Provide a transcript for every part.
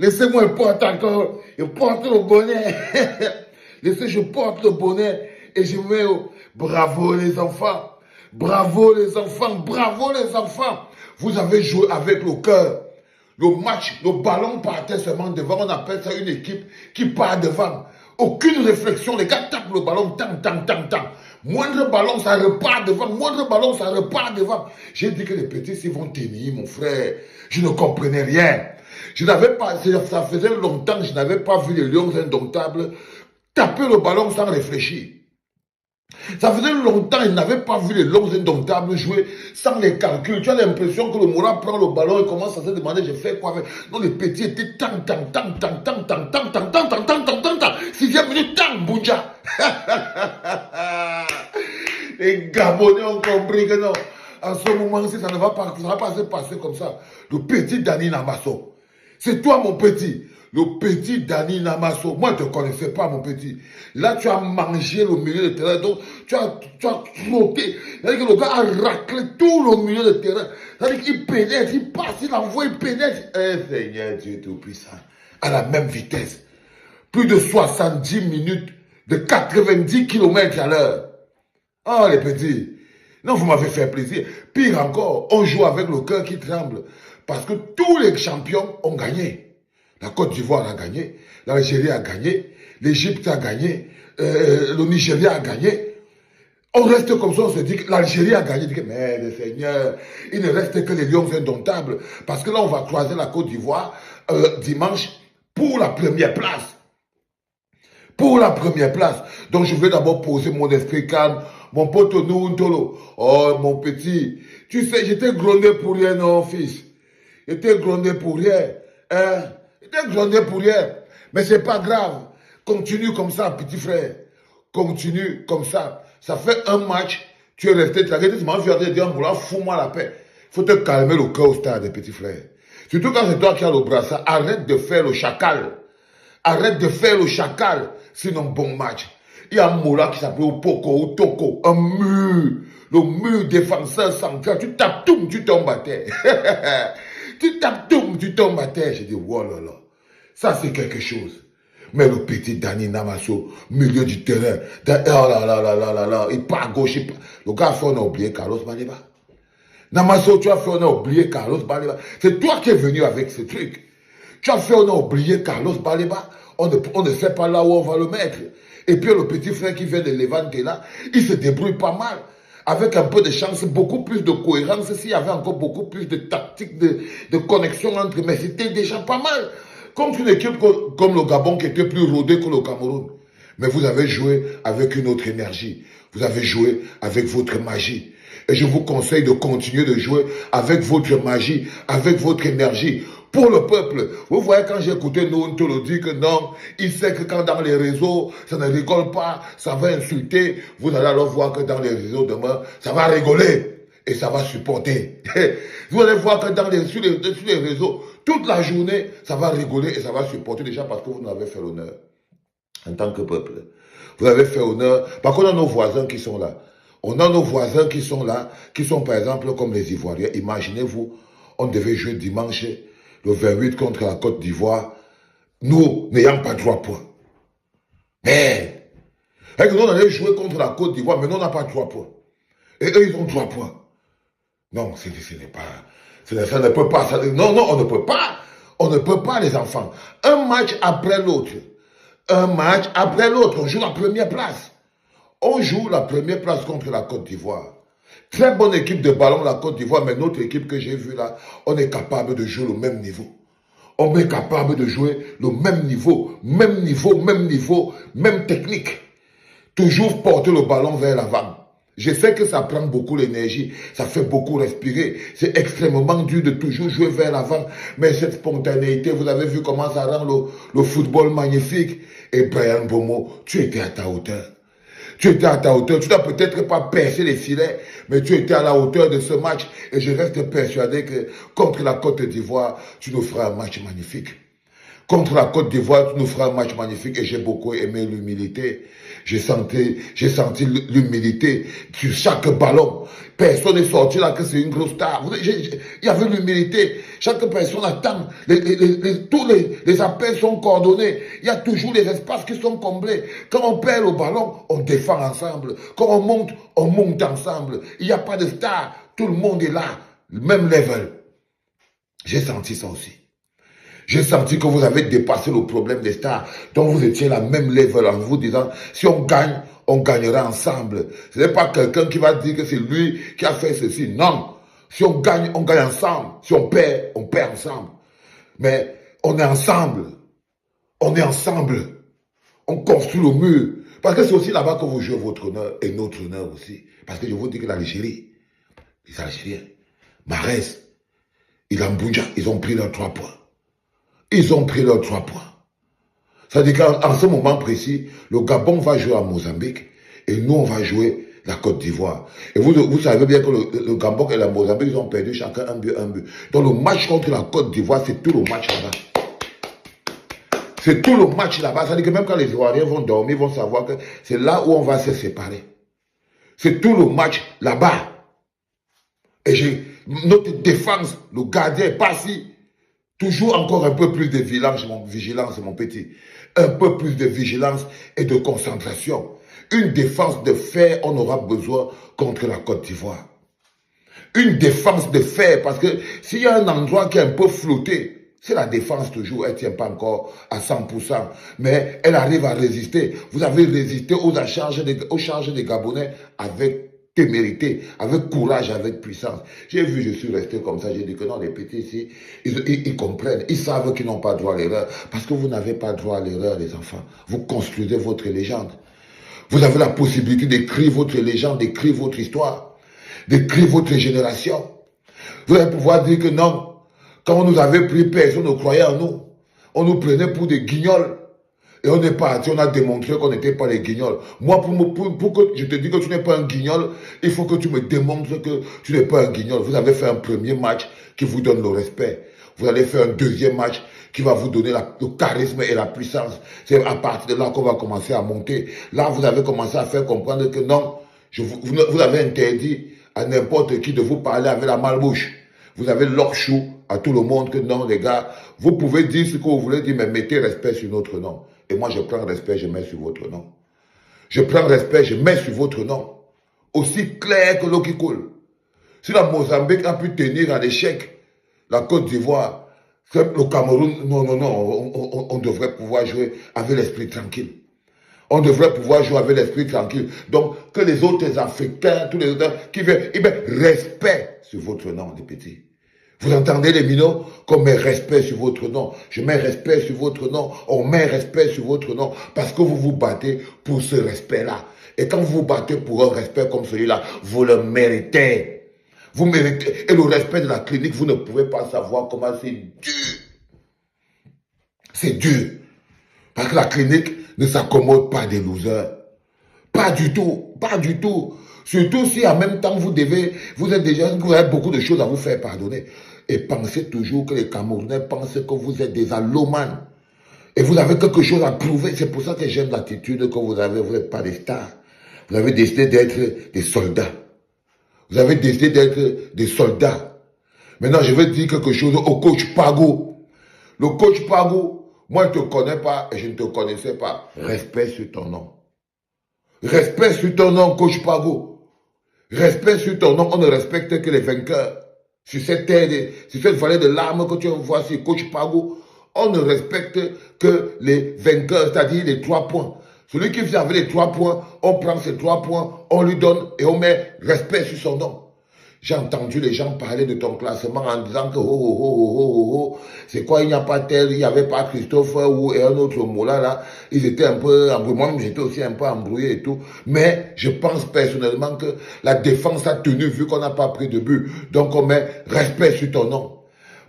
Laissez-moi, je porte encore. Je porte le bonnet. Laissez, je porte le bonnet. Et je mets bravo les enfants. Bravo les enfants. Bravo les enfants. Vous avez joué avec le cœur. Le match, le ballon partait seulement devant. On appelle ça une équipe qui part devant. Aucune réflexion. Les gars tapent le ballon. Tang, tang, tang, tang. Moindre ballon, ça repart devant. Moindre ballon, ça repart devant. J'ai dit que les petits, s'ils vont tenir, mon frère. Je ne comprenais rien. Je n'avais pas, ça faisait longtemps que je n'avais pas vu les Lions indomptables taper le ballon sans réfléchir. Ça faisait longtemps que je n'avais pas vu les Lions indomptables jouer sans les calculs. Tu as l'impression que le Moura prend le ballon et commence à se demander, je fais quoi avec. Non, les petits étaient tang, tang, tang, tang, tang, tang, tang, tang, tang, tang, tang, tang, tang, tang. 6e minute, tang, Boudja. Les Gabonais ont compris que non. En ce moment-ci, ça ne va pas se passer comme ça. Le petit Dani Namasso. C'est toi, mon petit. Le petit Dani Namasso. Moi, je ne te connaissais pas, mon petit. Là, tu as mangé le milieu de terrain. Donc, tu as trotté. C'est-à-dire que le gars a raclé tout le milieu de terrain. C'est-à-dire qu'il pénètre, il passe, il envoie, il pénètre. Eh, Seigneur Dieu Tout-Puissant. À la même vitesse. Plus de 70 minutes de 90 km à l'heure. Oh, les petits. Non, vous m'avez fait plaisir. Pire encore, on joue avec le cœur qui tremble. Parce que tous les champions ont gagné. La Côte d'Ivoire a gagné. L'Algérie a gagné. L'Égypte a gagné. Le Nigeria a gagné. On reste comme ça, on se dit que l'Algérie a gagné. Mais le Seigneur, il ne reste que les Lions indomptables. Parce que là, on va croiser la Côte d'Ivoire dimanche pour la première place. Pour la première place. Donc, je vais d'abord poser mon esprit calme. Mon pote Nountolo. Oh, mon petit. Tu sais, j'étais grondé pour rien, non, fils. J'étais grondé pour rien. Hein? J'étais grondé pour rien. Mais c'est pas grave. Continue comme ça, petit frère. Continue comme ça. Ça fait un match. Tu es resté tranquille. Tu m'as fait dire, fous-moi la paix. Il faut te calmer le cœur au stade, petit frère. Surtout quand c'est toi qui as le brassard. Arrête de faire le chacal. Arrête de faire le chacal. Sinon, bon match. Il y a un Moula qui s'appelle Poko ou Toko. Un mur. Le mur défenseur central. Tu tapes tout, tu tombes à terre. Tu tapes tout, tu tombes à terre. J'ai dit, oh là là. Ça, c'est quelque chose. Mais le petit Dani Namasso, milieu du terrain. Oh là là là là là là. Il part à gauche. Le gars a fait, on a oublié Carlos Baleba. Namasso, tu as fait, on a oublié Carlos Baleba. C'est toi qui es venu avec ce truc. Tu as fait, on a oublié Carlos Baleba. On ne sait pas là où on va le mettre. Et puis le petit frère qui vient de Levante là, il se débrouille pas mal. Avec un peu de chance, beaucoup plus de cohérence, s'il y avait encore beaucoup plus de tactique, de connexion entre, mais c'était déjà pas mal. Contre une équipe comme le Gabon qui était plus rodé que le Cameroun. Mais vous avez joué avec une autre énergie. Vous avez joué avec votre magie. Et je vous conseille de continuer de jouer avec votre magie, avec votre énergie. Pour le peuple. Vous voyez, quand j'ai écouté Nonto le dire que non, il sait que quand dans les réseaux, ça ne rigole pas, ça va insulter. Vous allez alors voir que dans les réseaux demain, ça va rigoler et ça va supporter. Vous allez voir que sur les réseaux, toute la journée, ça va rigoler et ça va supporter déjà parce que vous nous avez fait l'honneur. En tant que peuple. Vous avez fait honneur. Par contre, on a nos voisins qui sont là. On a nos voisins qui sont là, qui sont par exemple comme les Ivoiriens. Imaginez-vous, on devait jouer dimanche le 28 contre la Côte d'Ivoire, nous n'ayant pas 3 points. Mais, nous on allait jouer contre la Côte d'Ivoire, mais nous on n'a pas 3 points. Et eux, ils ont 3 points. Non, ce n'est pas, ça ne peut pas, non, on ne peut pas. On ne peut pas, les enfants. Un match après l'autre. Un match après l'autre. On joue la première place. On joue la première place contre la Côte d'Ivoire. Très bonne équipe de ballon, la Côte d'Ivoire, mais notre équipe que j'ai vue là, on est capable de jouer le même niveau. On est capable de jouer le même niveau, même technique. Toujours porter le ballon vers l'avant. Je sais que ça prend beaucoup l'énergie, ça fait beaucoup respirer. C'est extrêmement dur de toujours jouer vers l'avant. Mais cette spontanéité, vous avez vu comment ça rend le football magnifique. Et Bryan Mbeumo, tu étais à ta hauteur. Tu étais à ta hauteur. Tu n'as peut-être pas percé les filets, mais tu étais à la hauteur de ce match. Et je reste persuadé que contre la Côte d'Ivoire, tu nous feras un match magnifique. Contre la Côte d'Ivoire, nous ferons un match magnifique et j'ai beaucoup aimé l'humilité. J'ai senti l'humilité sur chaque ballon. Personne n'est sorti là que c'est une grosse star. Il y avait l'humilité. Chaque personne attend. Tous les appels sont coordonnés. Il y a toujours les espaces qui sont comblés. Quand on perd le ballon, on défend ensemble. Quand on monte ensemble. Il n'y a pas de star. Tout le monde est là. Le même level. J'ai senti ça aussi. J'ai senti que vous avez dépassé le problème des stars. Donc vous étiez la même level en vous disant, si on gagne, on gagnera ensemble. Ce n'est pas quelqu'un qui va dire que c'est lui qui a fait ceci. Non. Si on gagne ensemble. Si on perd ensemble. Mais on est ensemble. On est ensemble. On construit le mur. Parce que c'est aussi là-bas que vous jouez votre honneur et notre honneur aussi. Parce que je vous dis que l'Algérie, les Algériens, Marès, Ilambouja, ils ont pris leurs 3 points. Ils ont pris leurs 3 points. Ça veut dire qu'en ce moment précis, le Gabon va jouer à Mozambique et nous, on va jouer la Côte d'Ivoire. Et vous savez bien que le Gabon et la Mozambique, ils ont perdu chacun un but. Donc le match contre la Côte d'Ivoire, c'est tout le match là-bas. C'est tout le match là-bas. Ça veut dire que même quand les Ivoiriens vont dormir, ils vont savoir que c'est là où on va se séparer. C'est tout le match là-bas. Et notre défense, le gardien est parti. Toujours encore un peu plus de vigilance, mon petit. Un peu plus de vigilance et de concentration. Une défense de fer, on aura besoin contre la Côte d'Ivoire. Une défense de fer, parce que s'il y a un endroit qui est un peu flotté, c'est la défense toujours, elle ne tient pas encore à 100%, mais elle arrive à résister. Vous avez résisté aux charges des Gabonais avec témérité, avec courage, avec puissance. J'ai vu, je suis resté comme ça, j'ai dit que non, les petits ici, ils comprennent, ils savent qu'ils n'ont pas droit à l'erreur, parce que vous n'avez pas droit à l'erreur, les enfants. Vous construisez votre légende. Vous avez la possibilité d'écrire votre légende, d'écrire votre histoire, d'écrire votre génération. Vous allez pouvoir dire que non, quand on nous avait pris, personne ne croyait en nous. On nous prenait pour des guignols. Et on est parti, on a démontré qu'on n'était pas les guignols. Moi, pour que je te dise que tu n'es pas un guignol, il faut que tu me démontres que tu n'es pas un guignol. Vous avez fait un premier match qui vous donne le respect. Vous allez faire un deuxième match qui va vous donner le charisme et la puissance. C'est à partir de là qu'on va commencer à monter. Là, vous avez commencé à faire comprendre que non, vous avez interdit à n'importe qui de vous parler avec la malbouche. Vous avez l'orchou à tout le monde que non, les gars, vous pouvez dire ce que vous voulez dire, mais mettez respect sur notre nom. Et moi, je prends respect, je mets sur votre nom. Je prends respect, je mets sur votre nom. Aussi clair que l'eau qui coule. Si la Mozambique a pu tenir à l'échec, la Côte d'Ivoire, le Cameroun, non, on devrait pouvoir jouer avec l'esprit tranquille. On devrait pouvoir jouer avec l'esprit tranquille. Donc, que les autres Africains, tous les autres qui viennent, respect sur votre nom, les petits. Vous entendez les minots? Qu'on met respect sur votre nom. Je mets respect sur votre nom. On met respect sur votre nom. Parce que vous vous battez pour ce respect-là. Et quand vous vous battez pour un respect comme celui-là, vous le méritez. Vous méritez. Et le respect de la clinique, vous ne pouvez pas savoir comment c'est dur. C'est dur. Parce que la clinique ne s'accommode pas des losers. Pas du tout. Pas du tout. Surtout si en même temps vous avez beaucoup de choses à vous faire pardonner. Et pensez toujours que les Camerounais pensent que vous êtes des allomanes. Et vous avez quelque chose à prouver. C'est pour ça que j'aime l'attitude que vous avez. Vous n'êtes pas des stars. Vous avez décidé d'être des soldats. Vous avez décidé d'être des soldats. Maintenant, je vais dire quelque chose au coach Pago. Le coach Pago, moi, je ne te connais pas et je ne te connaissais pas. Respect sur ton nom. Respect sur ton nom, coach Pago. Respect sur ton nom. On ne respecte que les vainqueurs. Sur cette terre, sur cette vallée de larmes que tu vois sur coach Pago, on ne respecte que les vainqueurs, c'est-à-dire les 3 points. Celui qui vient avec les 3 points, on prend ces 3 points, on lui donne et on met respect sur son nom. J'ai entendu les gens parler de ton classement en disant que c'est quoi, il n'y a pas tel, il n'y avait pas Christophe ou un autre mot là, ils étaient un peu embrouillés. Moi, j'étais aussi un peu embrouillé et tout. Mais je pense personnellement que la défense a tenu vu qu'on n'a pas pris de but. Donc on met respect sur ton nom.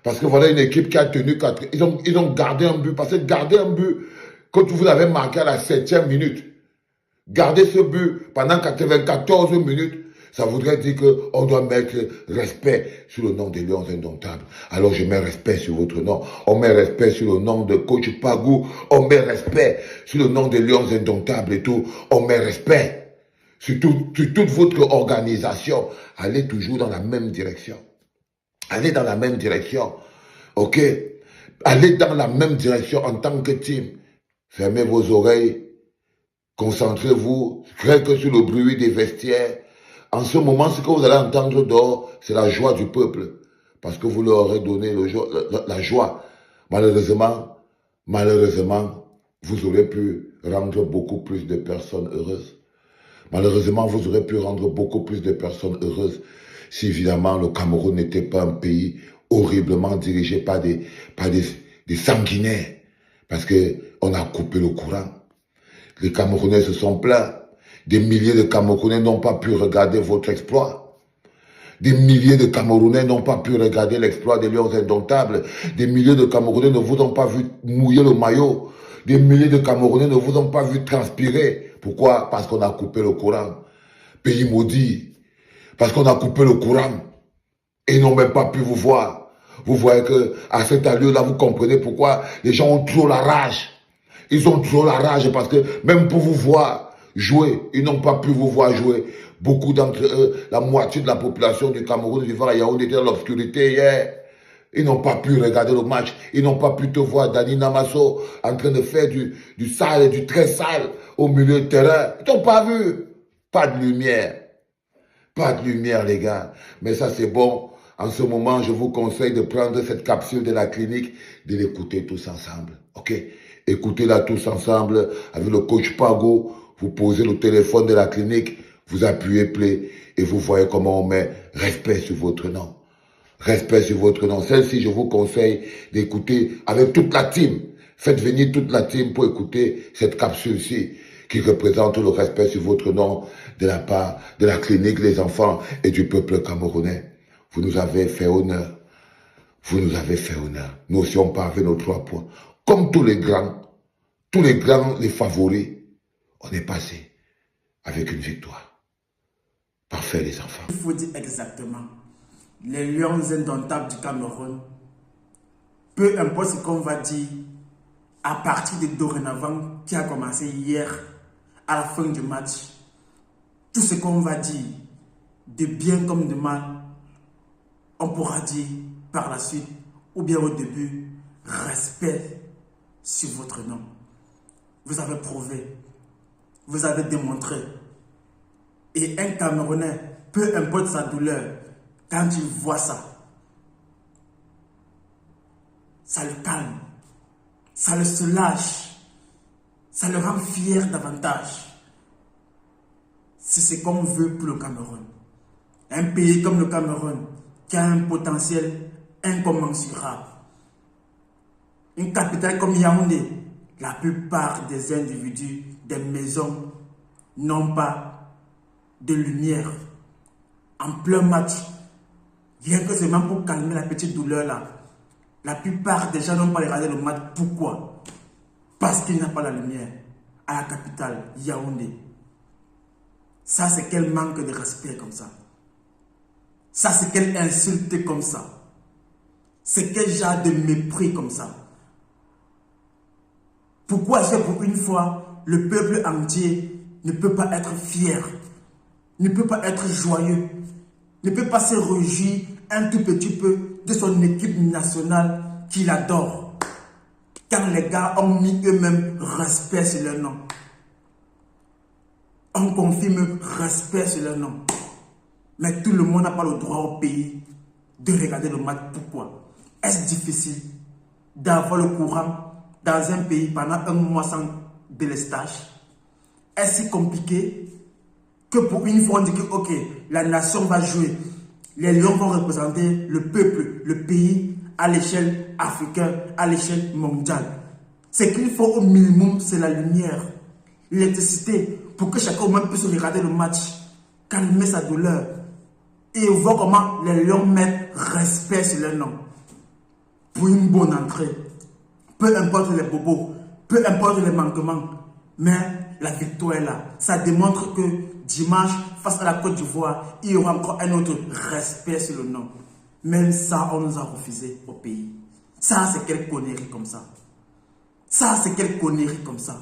Parce que voilà une équipe qui a tenu 4. Ils ont gardé un but. Parce que garder un but, quand vous avez marqué à la 7e minute, garder ce but pendant 94 minutes, Ça voudrait dire qu'on doit mettre respect sur le nom des Lions Indomptables. Alors je mets respect sur votre nom. On met respect sur le nom de Coach Pagou. On met respect sur le nom des Lions Indomptables et tout. On met respect sur toute votre organisation. Allez toujours dans la même direction. Allez dans la même direction. Ok? Allez dans la même direction en tant que team. Fermez vos oreilles. Concentrez-vous, rien que sur le bruit des vestiaires. En ce moment, ce que vous allez entendre dehors, c'est la joie du peuple. Parce que vous leur aurez donné la joie. Malheureusement, vous aurez pu rendre beaucoup plus de personnes heureuses. Malheureusement, vous aurez pu rendre beaucoup plus de personnes heureuses si évidemment le Cameroun n'était pas un pays horriblement dirigé par des sanguinaires. Parce qu'on a coupé le courant. Les Camerounais se sont plaints. Des milliers de Camerounais n'ont pas pu regarder votre exploit. Des milliers de Camerounais n'ont pas pu regarder l'exploit des Lions Indomptables. Des milliers de Camerounais ne vous ont pas vu mouiller le maillot. Des milliers de Camerounais ne vous ont pas vu transpirer. Pourquoi? Parce qu'on a coupé le courant. Pays maudit. Parce qu'on a coupé le courant. Et ils n'ont même pas pu vous voir. Vous voyez qu'à cette allure-là, vous comprenez pourquoi les gens ont trop la rage. Ils ont trop la rage parce que même pour vous voir jouer, ils n'ont pas pu vous voir jouer. Beaucoup d'entre eux, la moitié de la population du Cameroun vivant à Yaoundé était dans l'obscurité hier. Ils n'ont pas pu regarder le match. Ils n'ont pas pu te voir Dani Namasso en train de faire du sale et du très sale au milieu de terrain. Ils t'ont pas vu. Pas de lumière. Pas de lumière, les gars. Mais ça, c'est bon. En ce moment, je vous conseille de prendre cette capsule de la clinique, de l'écouter tous ensemble. OK? Écoutez-la tous ensemble avec le coach Pago. Vous posez le téléphone de la clinique, vous appuyez play et vous voyez comment on met respect sur votre nom. Respect sur votre nom. Celle-ci, je vous conseille d'écouter avec toute la team. Faites venir toute la team pour écouter cette capsule-ci qui représente le respect sur votre nom de la part de la clinique des enfants et du peuple camerounais. Vous nous avez fait honneur. Vous nous avez fait honneur. Nous aussi, on part avec nos 3 points. Comme tous les grands, les favoris, on est passé avec une victoire. Parfait, les enfants. Il faut dire exactement, les Lions Indomptables du Cameroun, peu importe ce qu'on va dire, à partir de dorénavant, qui a commencé hier, à la fin du match, tout ce qu'on va dire, de bien comme de mal, on pourra dire par la suite, ou bien au début, respect sur votre nom. Vous avez prouvé, vous avez démontré. Et un Camerounais, peu importe sa douleur, quand il voit ça, ça le calme, ça le soulage, ça le rend fier davantage. C'est ce qu'on veut pour le Cameroun. Un pays comme le Cameroun, qui a un potentiel incommensurable. Une capitale comme Yaoundé, la plupart des individus, des maisons, n'ont pas de lumière. En plein match, rien que seulement pour calmer la petite douleur là, la plupart des gens n'ont pas regardé le match. Pourquoi? Parce qu'il n'y a pas la lumière à la capitale, Yaoundé. Ça, c'est quel manque de respect comme ça. Ça, c'est quelle insulte comme ça. C'est quel genre de mépris comme ça. Pourquoi est-ce que pour une fois, le peuple entier ne peut pas être fier, ne peut pas être joyeux, ne peut pas se réjouir un tout petit peu de son équipe nationale qu'il adore, quand les gars ont mis eux-mêmes respect sur leur nom. On confirme respect sur leur nom. Mais tout le monde n'a pas le droit au pays de regarder le match. Pourquoi? Est-ce difficile d'avoir le courant dans un pays pendant un mois sans délestage? Est-ce si compliqué que pour une fois on dit que ok, la nation va jouer, les Lions vont représenter le peuple, le pays à l'échelle africaine, à l'échelle mondiale? Ce qu'il faut au minimum, c'est la lumière, l'électricité, pour que chacun au moins puisse regarder le match, calmer sa douleur et voir comment les Lions mettent respect sur leur nom pour une bonne entrée. Peu importe les bobos, peu importe les manquements, mais la victoire est là. Ça démontre que dimanche, face à la Côte d'Ivoire, il y aura encore un autre respect sur le nom. Même ça, on nous a refusé au pays. Ça, c'est quelle connerie comme ça. Ça, c'est quelle connerie comme ça.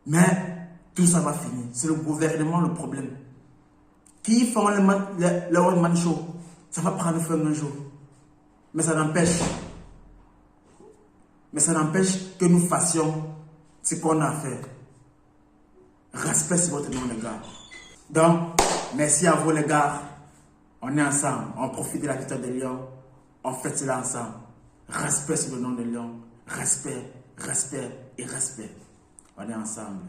Mais tout ça va finir. C'est le gouvernement le problème. Qui font le One Man Show, ça va prendre fin un jour. Mais ça n'empêche que nous fassions ce qu'on a à faire. Respect sur votre nom, les gars. Donc, merci à vous, les gars. On est ensemble. On profite de la victoire de Lyon. On fait cela ensemble. Respect sur le nom de Lyon. Respect, respect et respect. On est ensemble.